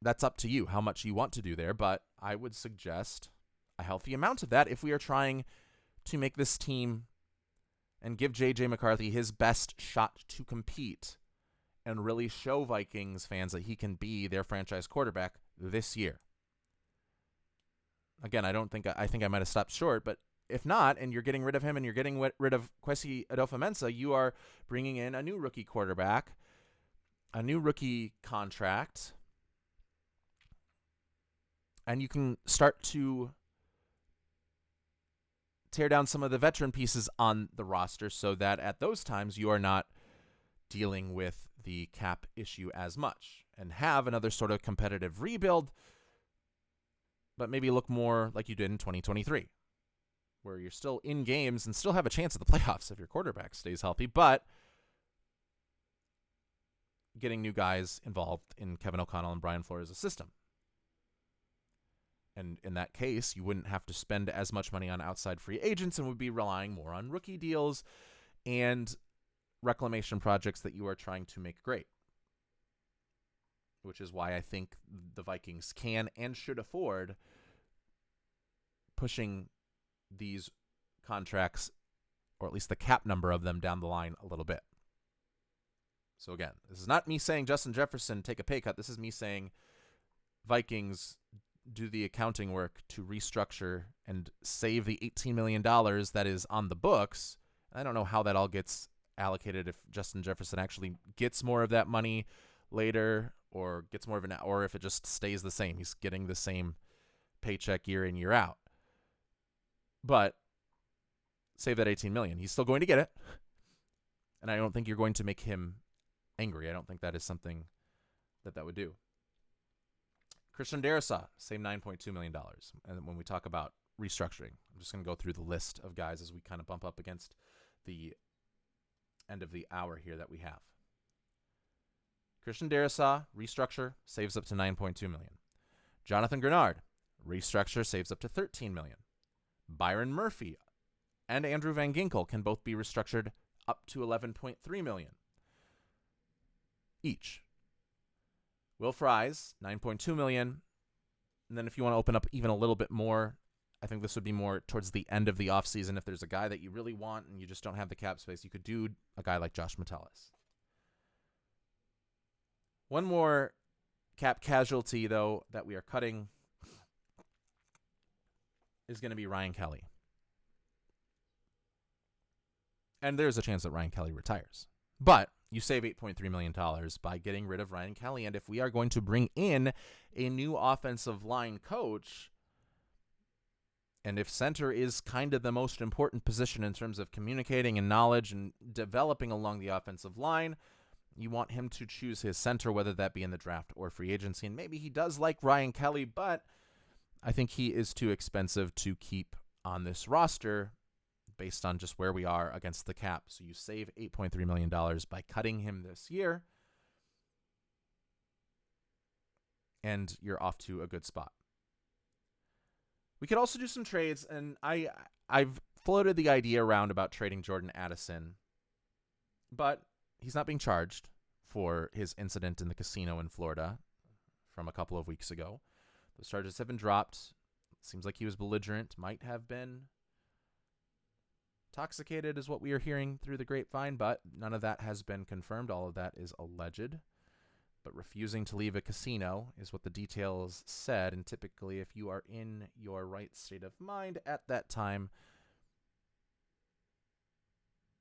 that's up to you how much you want to do there. But I would suggest a healthy amount of that if we are trying to make this team and give J.J. McCarthy his best shot to compete and really show Vikings fans that he can be their franchise quarterback this year. Again, I think I might have stopped short, but if not, and you're getting rid of him and you're getting rid of Kwesi Adofo-Mensah, you are bringing in a new rookie quarterback, a new rookie contract, and you can start to tear down some of the veteran pieces on the roster so that at those times you are not dealing with the cap issue as much and have another sort of competitive rebuild, but maybe look more like you did in 2023, where you're still in games and still have a chance at the playoffs if your quarterback stays healthy, but getting new guys involved in Kevin O'Connell and Brian Flores' system. And in that case, you wouldn't have to spend as much money on outside free agents and would be relying more on rookie deals and reclamation projects that you are trying to make great. Which is why I think the Vikings can and should afford pushing these contracts, or at least the cap number of them, down the line a little bit. So again, this is not me saying Justin Jefferson take a pay cut. This is me saying Vikings do the accounting work to restructure and save the $18 million that is on the books. I don't know how that all gets allocated, if Justin Jefferson actually gets more of that money later or gets more of or if it just stays the same. He's getting the same paycheck year in, year out. But save that $18 million. He's still going to get it. And I don't think you're going to make him angry. I don't think that is something that would do. Christian Darrisaw, same $9.2 million. And when we talk about restructuring, I'm just going to go through the list of guys as we kind of bump up against the end of the hour here that we have. Christian Darrisaw, restructure, saves up to $9.2 million. Jonathan Grenard, restructure, saves up to $13 million. Byron Murphy and Andrew Van Ginkel can both be restructured up to $11.3 million each. Will Fries, $9.2 million. And then if you want to open up even a little bit more, I think this would be more towards the end of the offseason. If there's a guy that you really want and you just don't have the cap space, you could do a guy like Josh Metellus. One more cap casualty, though, that we are cutting is going to be Ryan Kelly. And there's a chance that Ryan Kelly retires. But you save $8.3 million by getting rid of Ryan Kelly. And if we are going to bring in a new offensive line coach, and if center is kind of the most important position in terms of communicating and knowledge and developing along the offensive line, you want him to choose his center, whether that be in the draft or free agency. And maybe he does like Ryan Kelly, but I think he is too expensive to keep on this roster based on just where we are against the cap. So you save $8.3 million by cutting him this year, and you're off to a good spot. We could also do some trades, and I've floated the idea around about trading Jordan Addison, but he's not being charged for his incident in the casino in Florida from a couple of weeks ago. Those charges have been dropped. Seems like he was belligerent, might have been intoxicated is what we are hearing through the grapevine, but none of that has been confirmed. All of that is alleged. But refusing to leave a casino is what the details said, and typically if you are in your right state of mind at that time,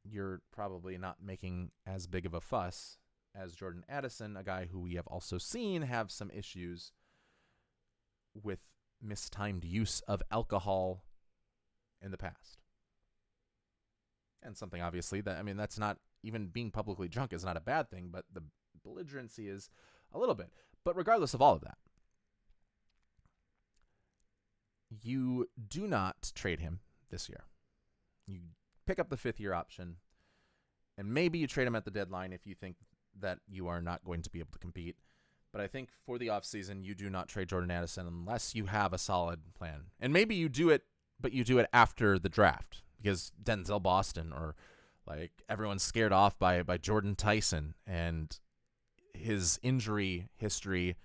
you're probably not making as big of a fuss as Jordan Addison, a guy who we have also seen have some issues with mistimed use of alcohol in the past. And something obviously that, that's not, even being publicly drunk is not a bad thing, but the belligerency is a little bit. But regardless of all of that, you do not trade him this year. You pick up the 5th-year option, and maybe you trade him at the deadline if you think that you are not going to be able to compete. But I think for the offseason, you do not trade Jordan Addison unless you have a solid plan. And maybe you do it, but you do it after the draft, because Denzel Boston or like everyone's scared off by Jordan Tyson, and his injury history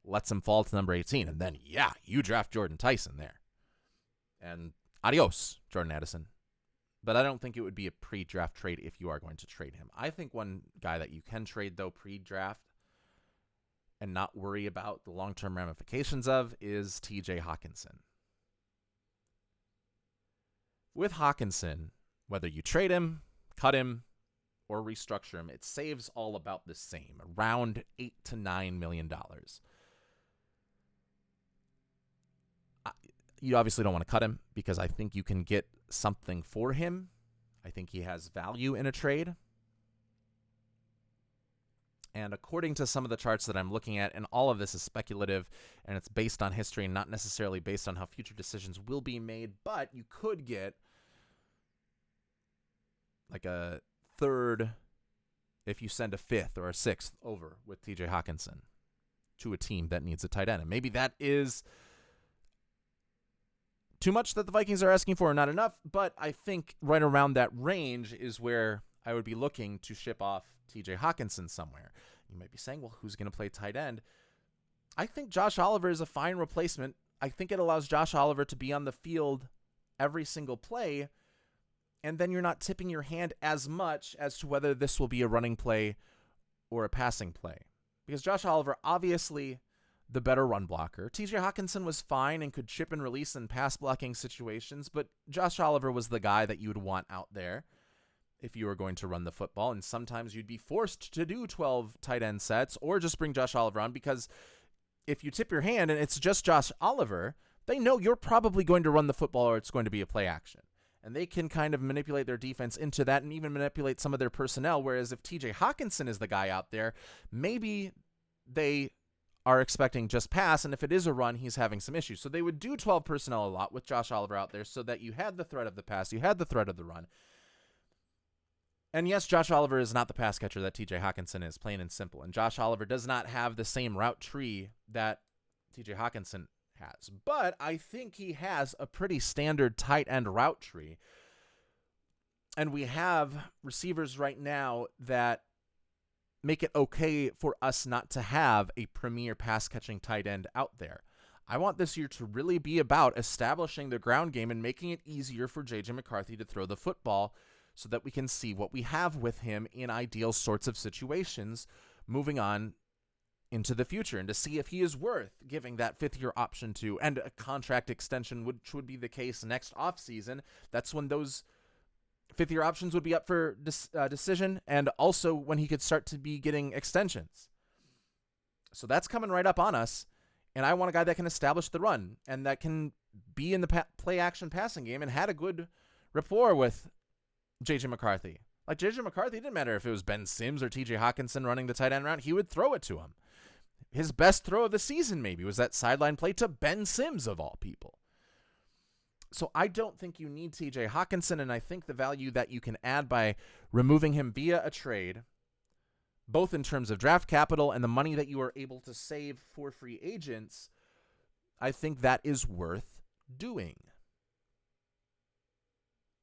lets him fall to number 18. And then, you draft Jordan Tyson there. And adios, Jordan Addison. But I don't think it would be a pre-draft trade if you are going to trade him. I think one guy that you can trade, though, pre-draft and not worry about the long-term ramifications of is TJ Hockenson. With Hockenson, whether you trade him, cut him, or restructure him, it saves all about the same, around $8 to $9 million. You obviously don't want to cut him because I think you can get something for him. I think he has value in a trade. And according to some of the charts that I'm looking at, and all of this is speculative, and it's based on history and not necessarily based on how future decisions will be made, but you could get like a third if you send a 5th or a 6th over with TJ Hockenson to a team that needs a tight end. And maybe that is too much that the Vikings are asking for, or not enough, but I think right around that range is where I would be looking to ship off TJ Hockenson somewhere. You might be saying, well, who's going to play tight end? I think Josh Oliver is a fine replacement. I think it allows Josh Oliver to be on the field every single play, and then you're not tipping your hand as much as to whether this will be a running play or a passing play. Because Josh Oliver, obviously the better run blocker. TJ Hockenson was fine and could chip and release in pass blocking situations, but Josh Oliver was the guy that you would want out there if you were going to run the football. And sometimes you'd be forced to do 12 tight end sets or just bring Josh Oliver on, because if you tip your hand and it's just Josh Oliver, they know you're probably going to run the football or it's going to be a play action. And they can kind of manipulate their defense into that and even manipulate some of their personnel. Whereas if TJ Hockenson is the guy out there, maybe they are expecting just pass, and if it is a run, he's having some issues. So they would do 12 personnel a lot with Josh Oliver out there so that you had the threat of the pass, you had the threat of the run. And yes, Josh Oliver is not the pass catcher that TJ Hockenson is, plain and simple. And Josh Oliver does not have the same route tree that TJ Hockenson has. But I think he has a pretty standard tight end route tree. And we have receivers right now that make it okay for us not to have a premier pass-catching tight end out there. I want this year to really be about establishing the ground game and making it easier for J.J. McCarthy to throw the football so that we can see what we have with him in ideal sorts of situations moving on into the future, and to see if he is worth giving that fifth-year option to, and a contract extension, which would be the case next offseason. That's when those fifth-year options would be up for decision, and also when he could start to be getting extensions. So that's coming right up on us. And I want a guy that can establish the run and that can be in the play-action passing game and had a good rapport with J.J. McCarthy. Like, J.J. McCarthy, didn't matter if it was Ben Sims or T.J. Hockenson running the tight end route, he would throw it to him. His best throw of the season maybe was that sideline play to Ben Sims, of all people. So I don't think you need T.J. Hockenson, and I think the value that you can add by removing him via a trade, both in terms of draft capital and the money that you are able to save for free agents, I think that is worth doing.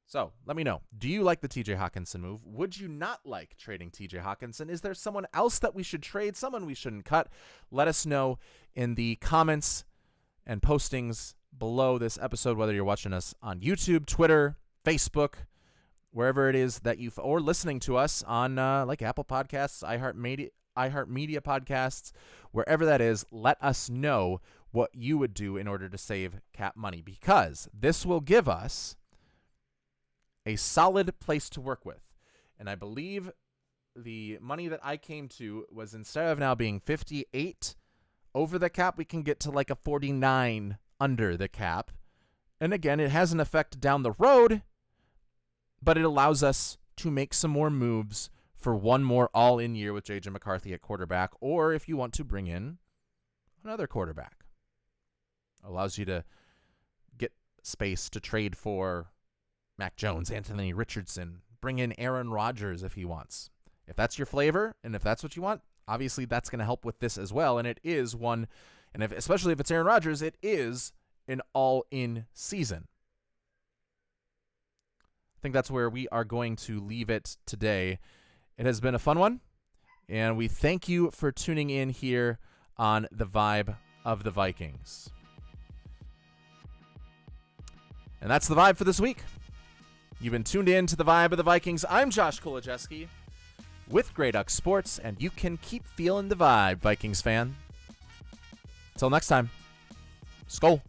So let me know. Do you like the TJ Hockenson move? Would you not like trading TJ Hockenson? Is there someone else that we should trade, someone we shouldn't cut? Let us know in the comments and postings below this episode, whether you're watching us on YouTube, Twitter, Facebook, wherever it is that or listening to us on like Apple Podcasts, iHeartMedia Podcasts, wherever that is. Let us know what you would do in order to save cap money, because this will give us a solid place to work with. And I believe the money that I came to was, instead of now being 58 over the cap, we can get to like a 49 under the cap. And again, it has an effect down the road, but it allows us to make some more moves for one more all-in year with J.J. McCarthy at quarterback, or if you want to bring in another quarterback. Allows you to get space to trade for Mac Jones, Anthony Richardson, bring in Aaron Rodgers if he wants. If that's your flavor, and if that's what you want, obviously that's going to help with this as well, and it is one, and especially if it's Aaron Rodgers, it is an all-in season. I think that's where we are going to leave it today. It has been a fun one, and we thank you for tuning in here on the Vibe of the Vikings. And that's the vibe for this week. You've been tuned in to the Vibe of the Vikings. I'm Josh Kolodziejski with Grey Duck Sports, and you can keep feeling the vibe, Vikings fan. Until next time, Skol.